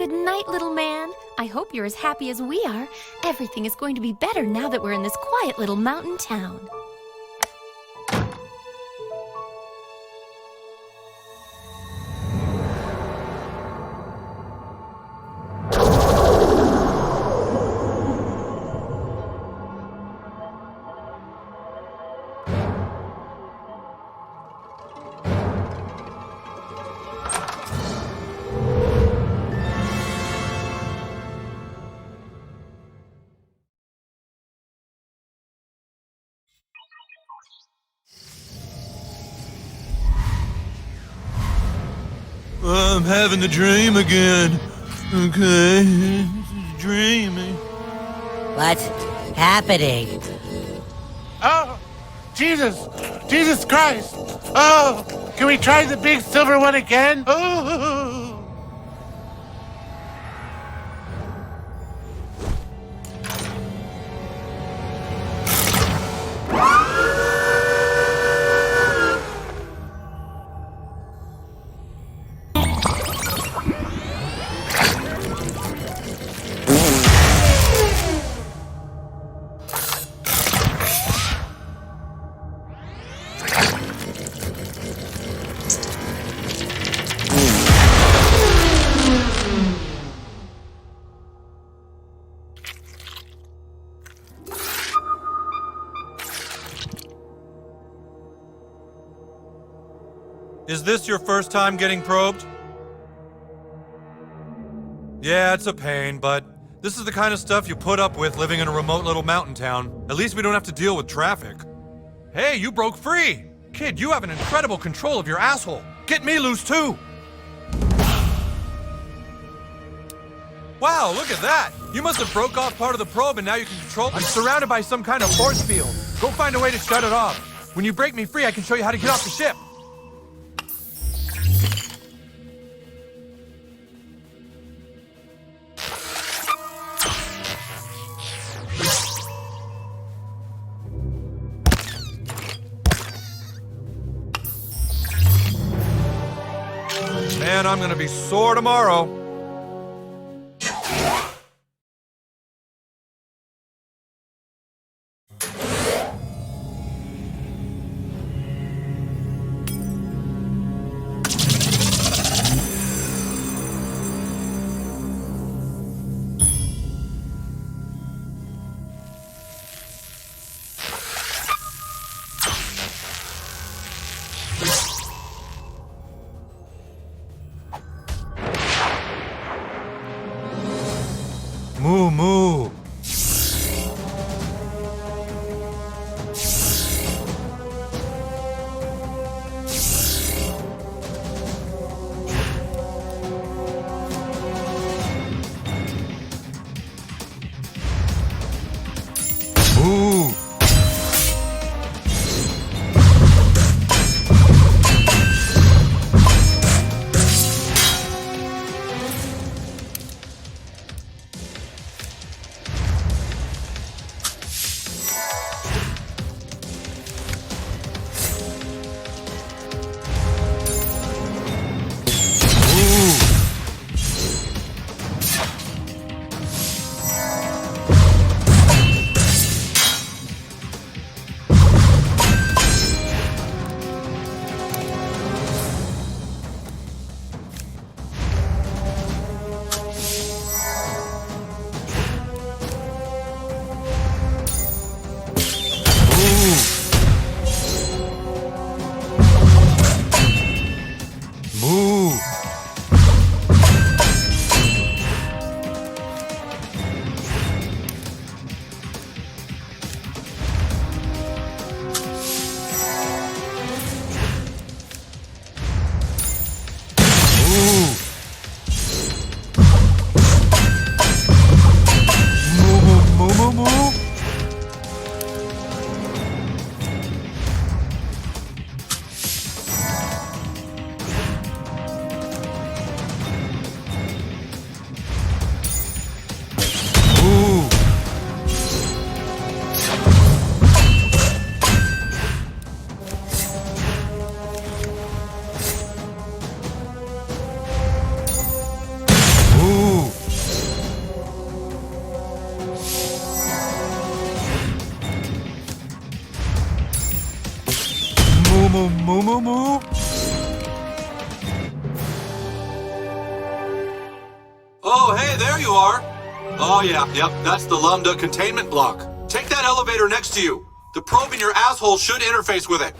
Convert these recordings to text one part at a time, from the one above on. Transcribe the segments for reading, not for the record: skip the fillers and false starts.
Good night, little man. I hope you're as happy as we are. Everything is going to be better now that we're in this quiet little mountain town. I'm having the dream again. Okay, dreaming. What's happening? Oh, Jesus! Jesus Christ! Oh, can we try the big silver one again? Oh! Is this your first time getting probed? Yeah, it's a pain, but this is the kind of stuff you put up with living in a remote little mountain town. At least we don't have to deal with traffic. Hey, you broke free! Kid, you have an incredible control of your asshole. Get me loose too! Wow, look at that! You must have broke off part of the probe and now you can control it. I'm surrounded by some kind of force field. Go find a way to shut it off. When you break me free, I can show you how to get off the ship. Man, I'm gonna be sore tomorrow. moo. Oh, hey, there you are. Oh, yeah, yep, that's the Lambda containment block. Take that elevator next to you. The probe in your asshole should interface with it.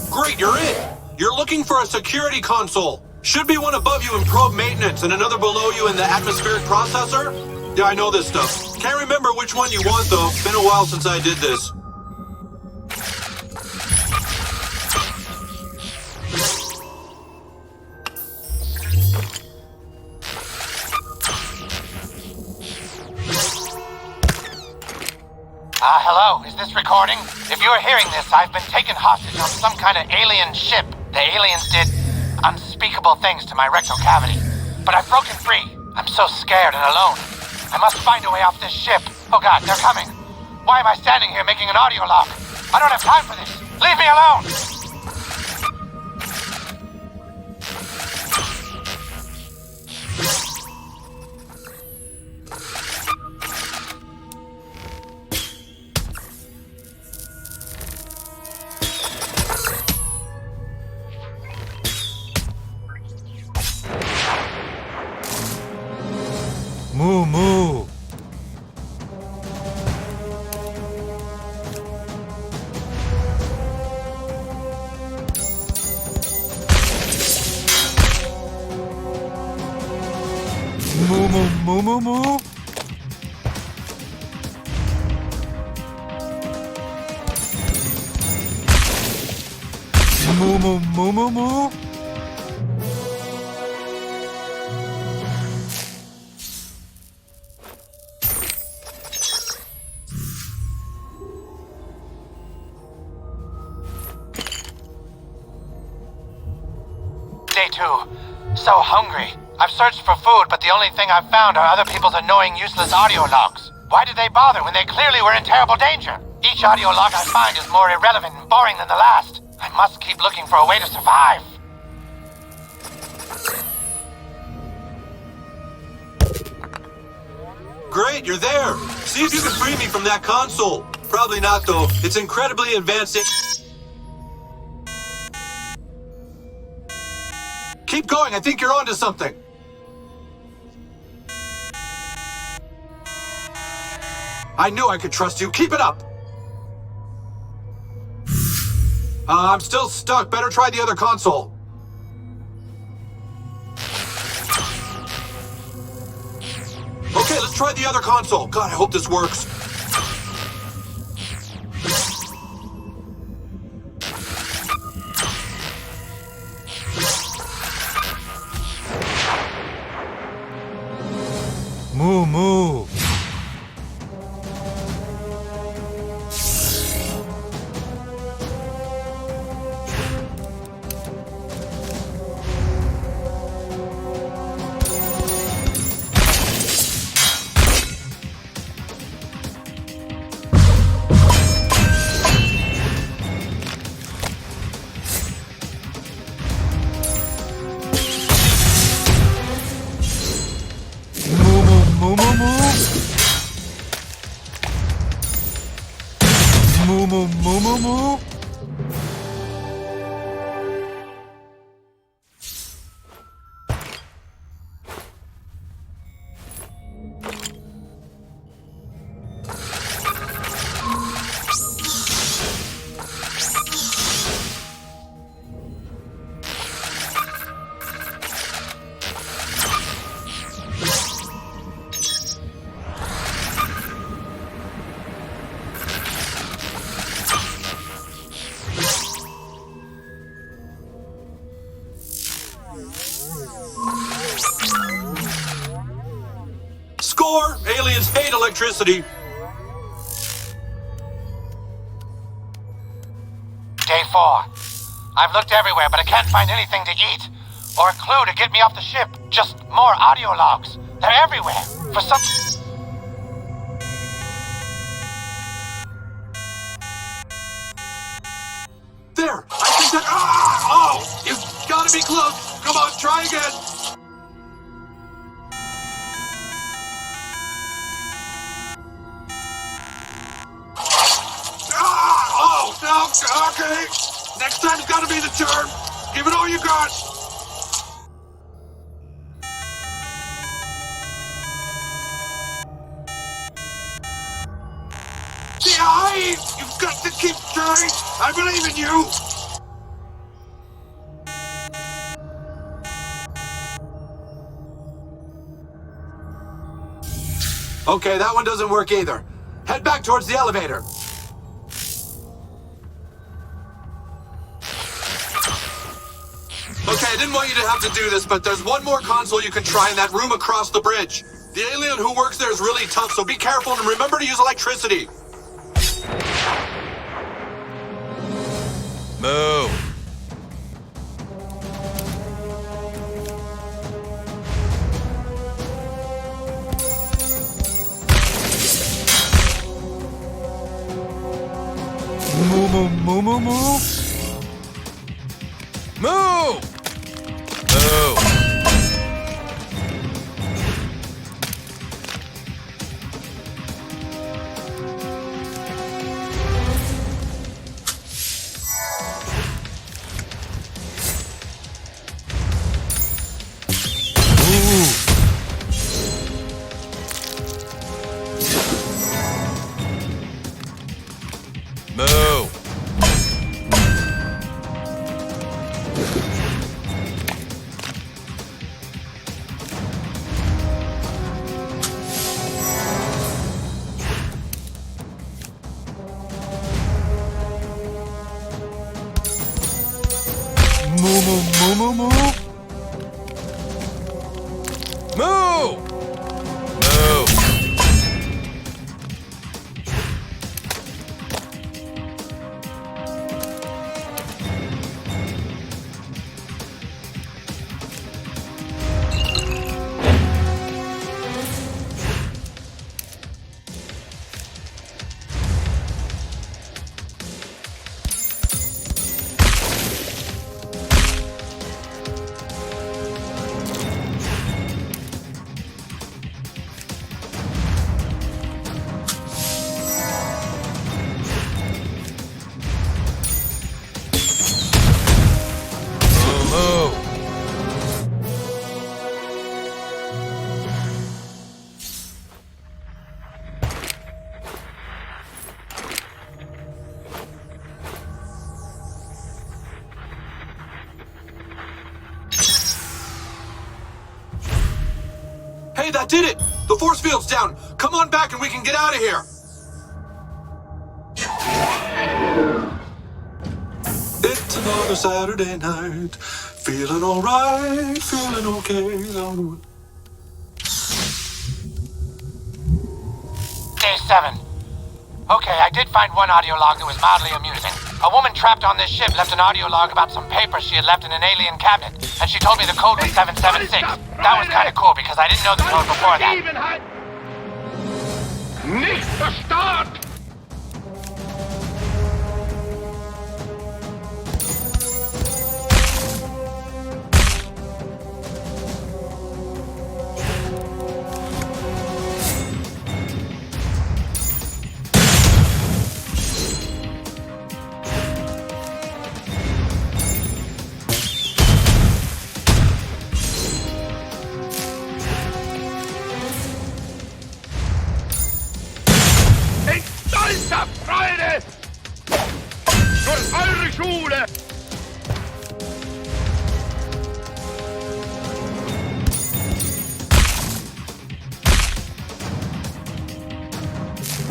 Great, you're in. You're looking for a security console. Should be one above you in probe maintenance and another below you in the atmospheric processor. Yeah, I know this stuff. Can't remember which one you want, though. Been a while since I did this. Hello, is this recording? If you're hearing this, I've been taken hostage on some kind of alien ship. The aliens did unspeakable things to my rectal cavity. But I've broken free. I'm so scared and alone. I must find a way off this ship. Oh God, they're coming. Why am I standing here making an audio log? I don't have time for this. Leave me alone! Moo moo. Moo moo moo moo moo. Moo moo moo moo moo. Day 2. So hungry. I've searched for food, but the only thing I've found are other people's annoying, useless audio logs. Why did they bother when they clearly were in terrible danger? Each audio log I find is more irrelevant and boring than the last. I must keep looking for a way to survive. Great, you're there. See if you can free me from that console. Probably not, though. It's incredibly advanced. Keep going. I think you're onto something. I knew I could trust you. Keep it up. I'm still stuck. Better try the other console. Okay, let's try the other console. God, I hope this works. Moo moo. Moo moo moo. Moo moo moo moo moo. Score! Aliens hate electricity. Day 4. I've looked everywhere, but I can't find anything to eat. Or a clue to get me off the ship. Just more audio logs. They're everywhere. For some... There! I think that... Ah! Oh! to be close. Come on, try again. Oh, no, okay. Next time's gotta be the turn. Give it all you got. Yeah, you've got to keep trying. I believe in you. Okay, that one doesn't work either. Head back towards the elevator. Okay, I didn't want you to have to do this, but there's one more console you can try in that room across the bridge. The alien who works there is really tough, so be careful and remember to use electricity. Move. Move, move, move, move, move. Move! Move. Move. Move, move, move, move, move. Move. Move. Move. Hey, that did it! The force field's down! Come on back and we can get out of here! It's another Saturday night. Feeling alright, feeling okay. Day 7. Okay, I did find one audio log that was mildly amusing. A woman trapped on this ship left an audio log about some papers she had left in an alien cabinet, and she told me the code was 776. That was kind of cool because I didn't know the code before that. Nicht verstanden! In stolzer Freude! Durch eure Schule!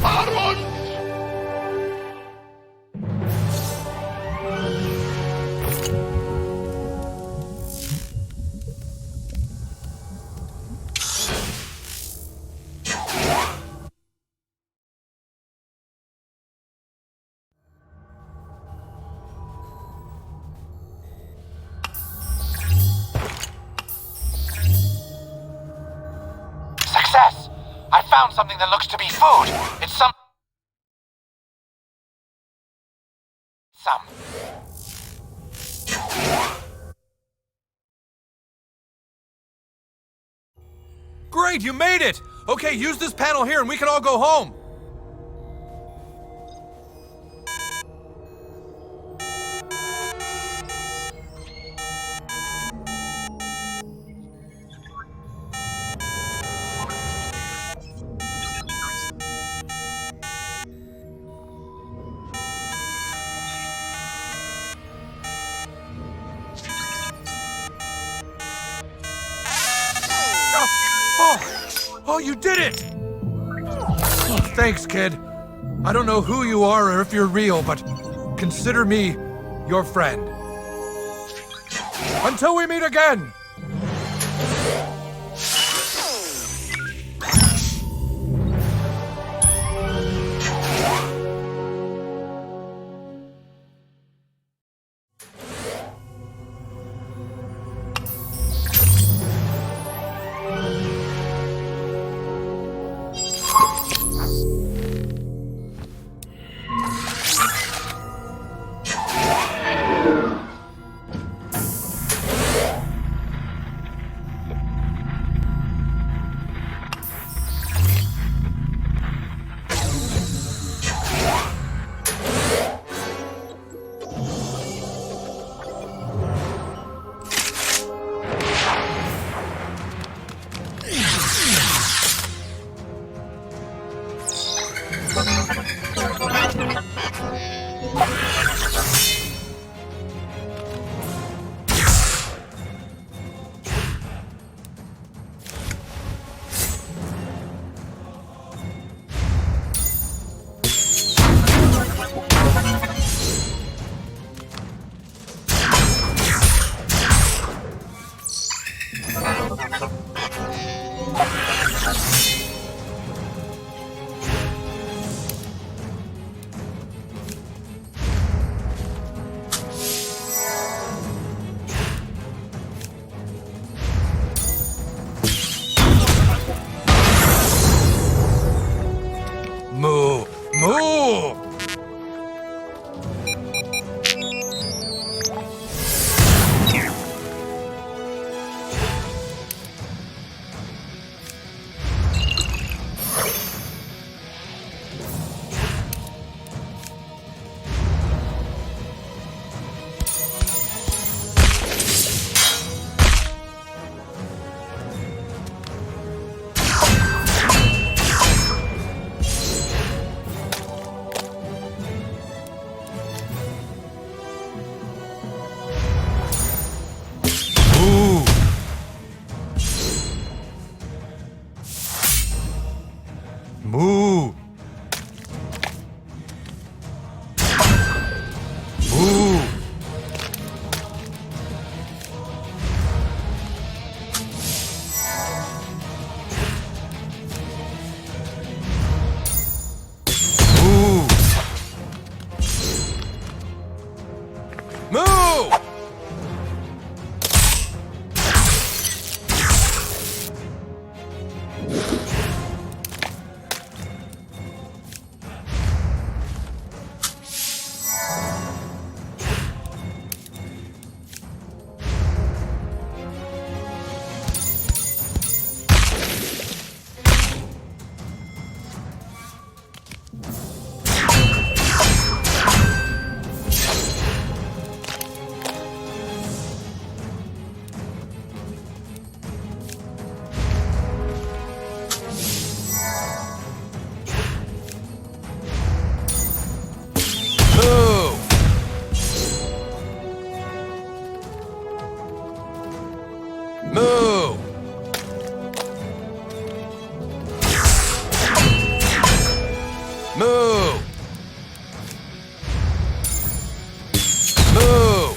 Vor uns! Success! I found something that looks to be food. It's some... Great, you made it! Okay, use this panel here and we can all go home. Oh, you did it! Oh, thanks, kid. I don't know who you are or if you're real, but consider me your friend. Until we meet again! Moo! Moo! Moo! Moo! Moo! Moo! Moo! Moo! Moo!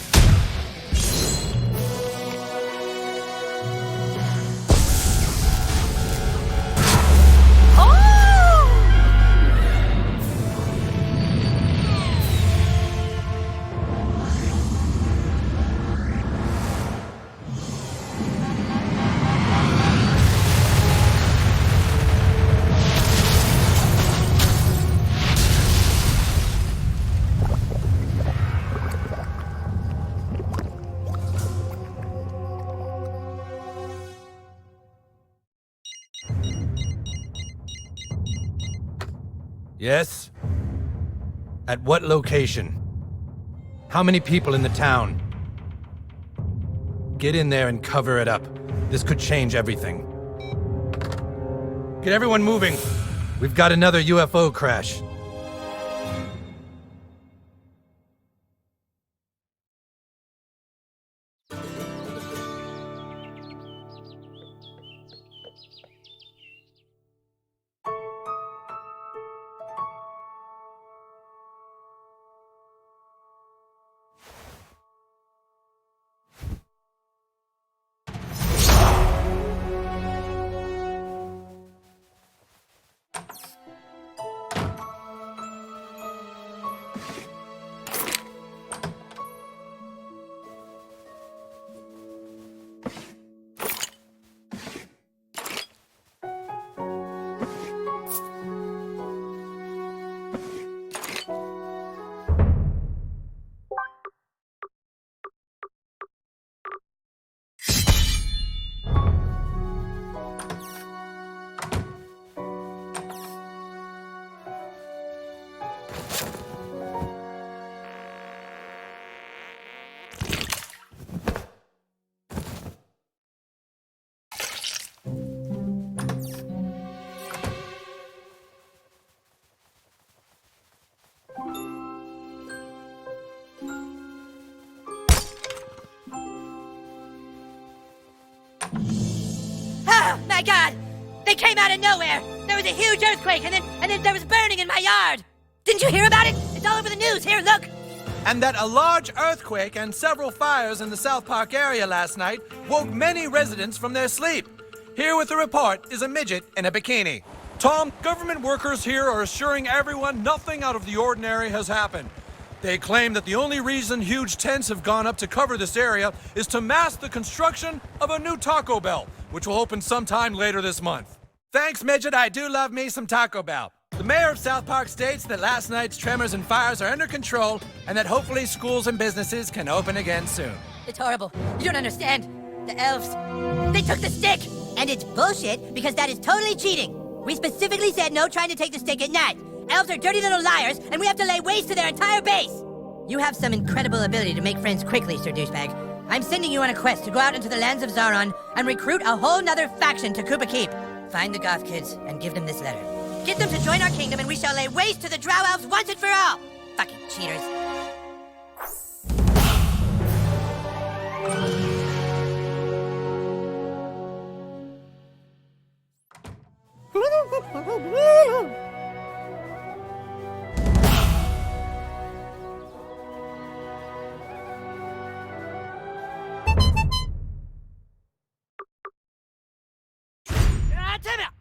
Yes? At what location? How many people in the town? Get in there and cover it up. This could change everything. Get everyone moving. We've got another UFO crash. Oh, my God! They came out of nowhere! There was a huge earthquake, and then there was burning in my yard! Didn't you hear about it? It's all over the news. Here, look! And that a large earthquake and several fires in the South Park area last night woke many residents from their sleep. Here with the report is a midget in a bikini. Tom, government workers here are assuring everyone nothing out of the ordinary has happened. They claim that the only reason huge tents have gone up to cover this area is to mask the construction of a new Taco Bell, which will open sometime later this month. Thanks, midget. I do love me some Taco Bell. The mayor of South Park states that last night's tremors and fires are under control and that hopefully schools and businesses can open again soon. It's horrible. You don't understand. The elves, they took the stick! And it's bullshit because that is totally cheating. We specifically said no trying to take the stick at night. Elves are dirty little liars, and we have to lay waste to their entire base. You have some incredible ability to make friends quickly, Sir Douchebag. I'm sending you on a quest to go out into the lands of Zaron and recruit a whole nother faction to Koopa Keep. Find the goth kids and give them this letter. Get them to join our kingdom and we shall lay waste to the Drow Elves once and for all! Fucking cheaters. Time out!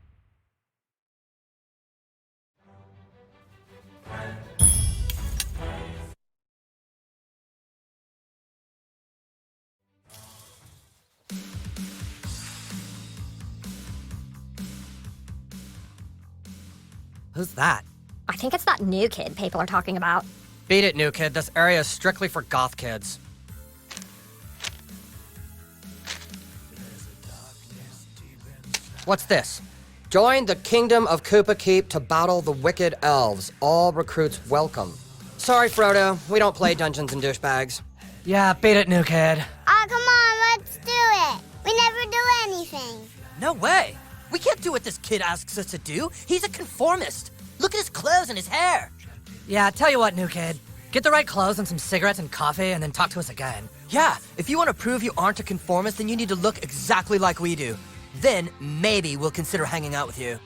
Who's that? I think it's that new kid people are talking about. Beat it, new kid. This area is strictly for goth kids. What's this? Join the Kingdom of Koopa Keep to battle the wicked elves. All recruits welcome. Sorry, Frodo. We don't play Dungeons and Douchebags. Yeah, beat it, new kid. Oh, come on, let's do it. We never do anything. No way! We can't do what this kid asks us to do. He's a conformist. Look at his clothes and his hair. Yeah, tell you what, new kid. Get the right clothes and some cigarettes and coffee, and then talk to us again. Yeah, if you want to prove you aren't a conformist, then you need to look exactly like we do. Then, maybe we'll consider hanging out with you.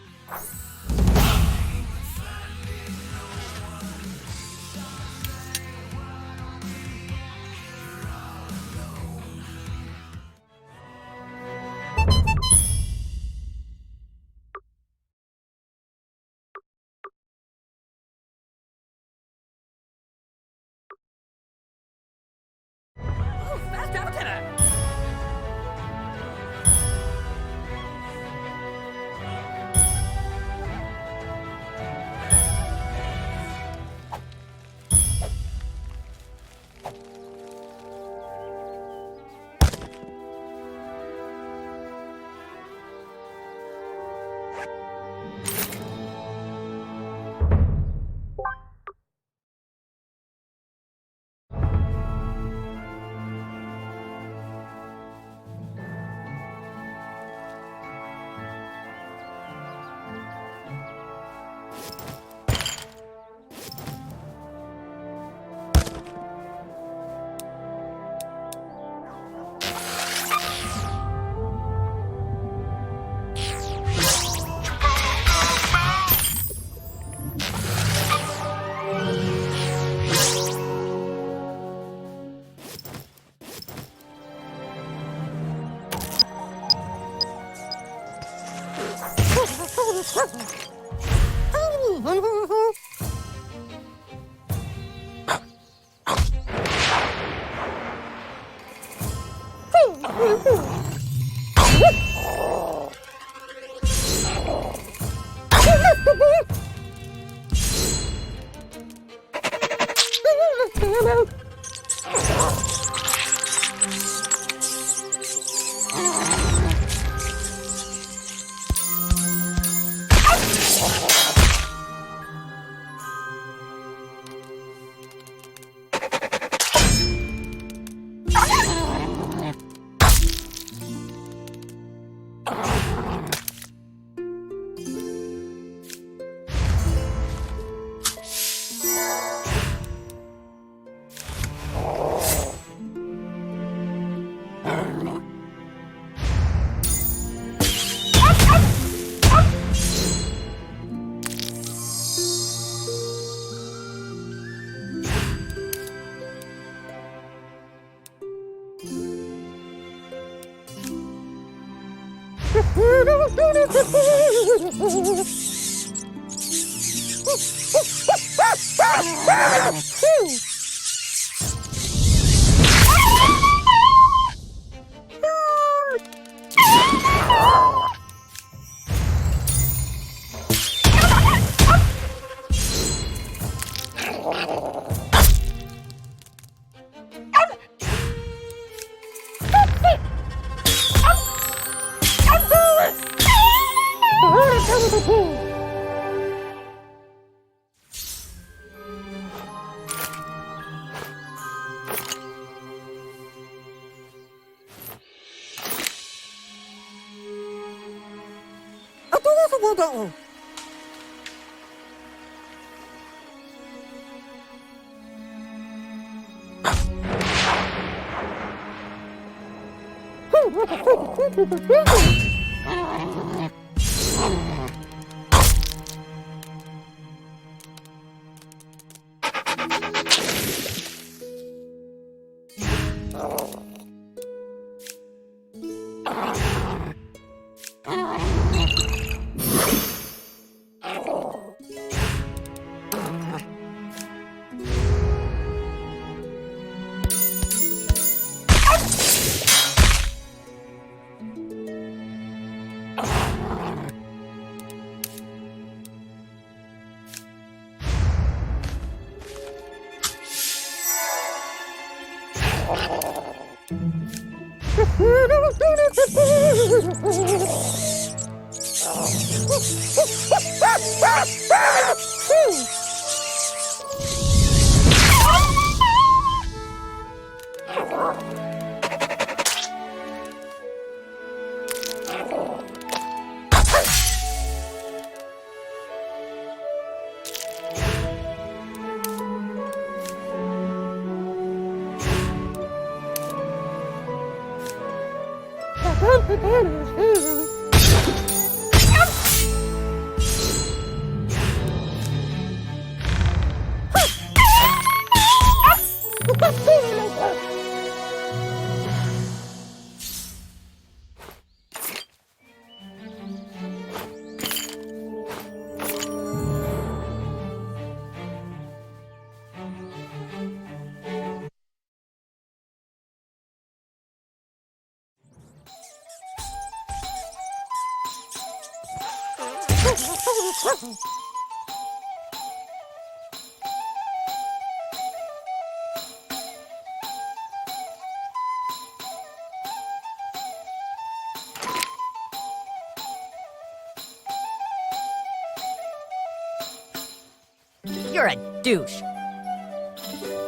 You're a douche.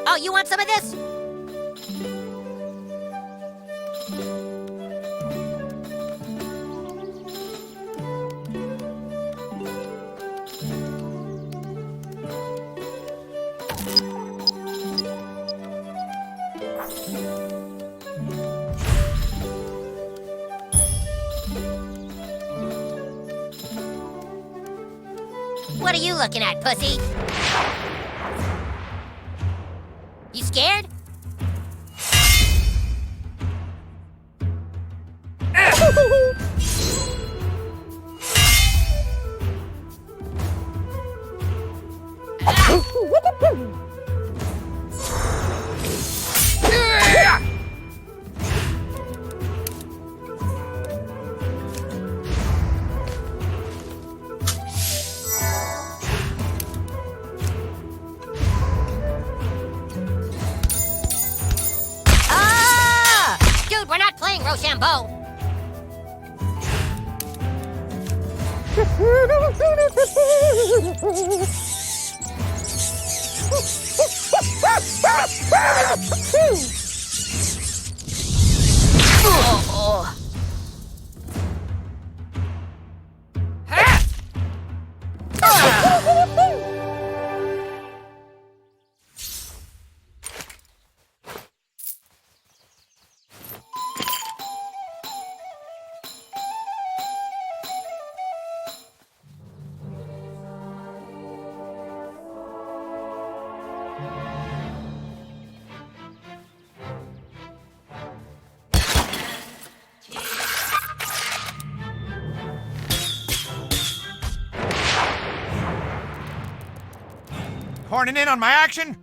Oh, you want some of this? What are you looking at, pussy? You scared? Rochambeau. Horning in on my action?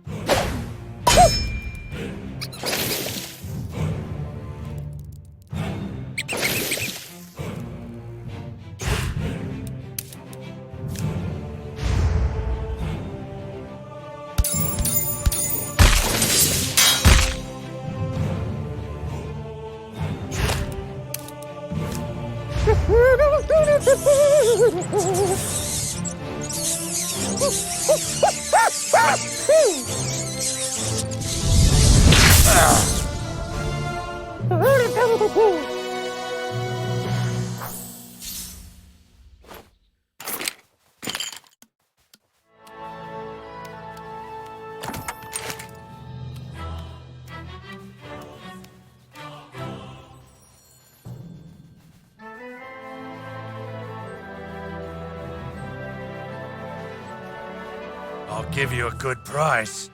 I'll give you a good price.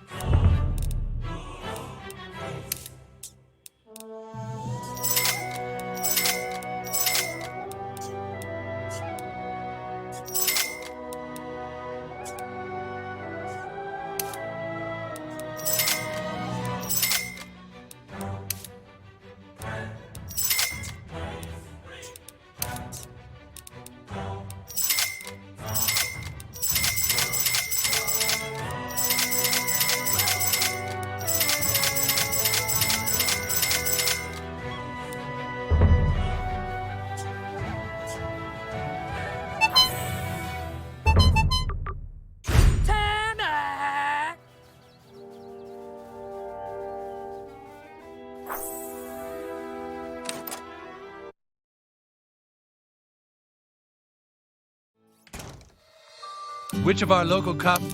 Which of our local cops?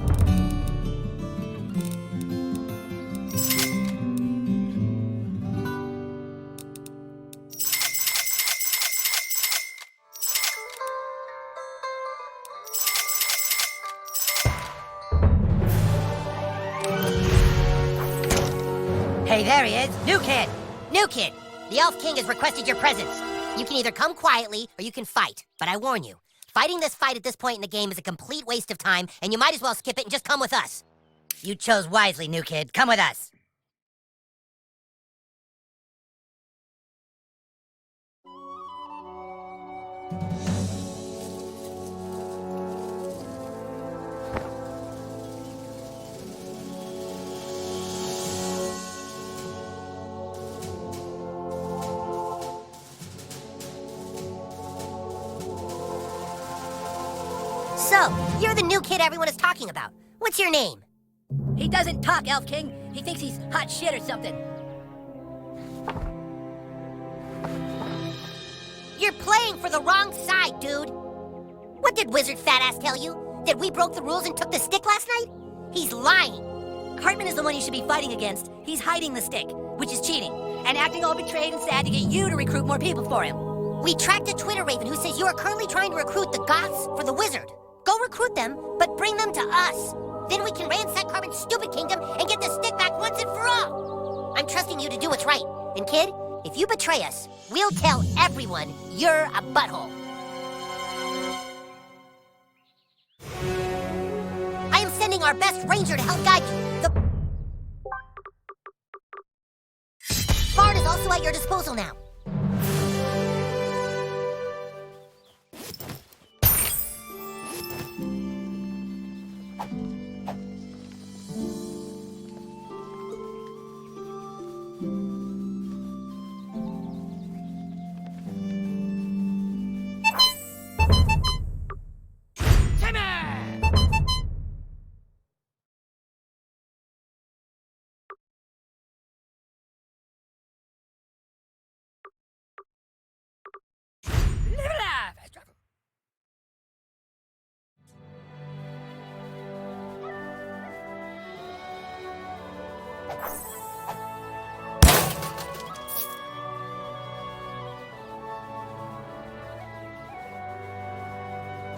Hey, there he is. New Kid! New Kid! The Elf King has requested your presence. You can either come quietly or you can fight. But I warn you, fighting this fight at this point in the game is a complete waste of time, and you might as well skip it and just come with us. You chose wisely, New Kid. Come with us. So, you're the new kid everyone is talking about. What's your name? He doesn't talk, Elf King. He thinks he's hot shit or something. You're playing for the wrong side, dude. What did Wizard Fat Ass tell you? That we broke the rules and took the stick last night? He's lying. Hartman is the one you should be fighting against. He's hiding the stick, which is cheating, and acting all betrayed and sad to get you to recruit more people for him. We tracked a Twitter raven who says you are currently trying to recruit the Goths for the Wizard. Go recruit them, but bring them to us. Then we can ransack Carbon's stupid kingdom and get the stick back once and for all. I'm trusting you to do what's right. And kid, if you betray us, we'll tell everyone you're a butthole. I am sending our best ranger to help guide you. The Bard is also at your disposal now.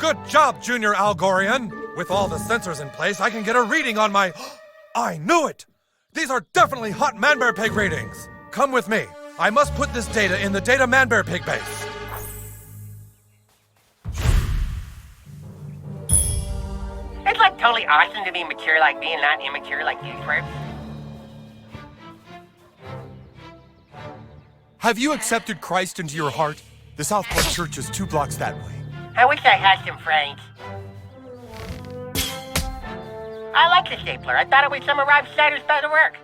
Good job, Junior Algorian! With all the sensors in place, I can get a reading on my... I knew it! These are definitely hot Manbear Pig readings! Come with me. I must put this data in the Data Manbear Pig base. It's like totally awesome to be mature like me and not immature like you twerps. Have you accepted Christ into your heart? The South Park Church is 2 blocks that way. I wish I had some friends. I like the stapler. I thought it would summarize Snyder's better work.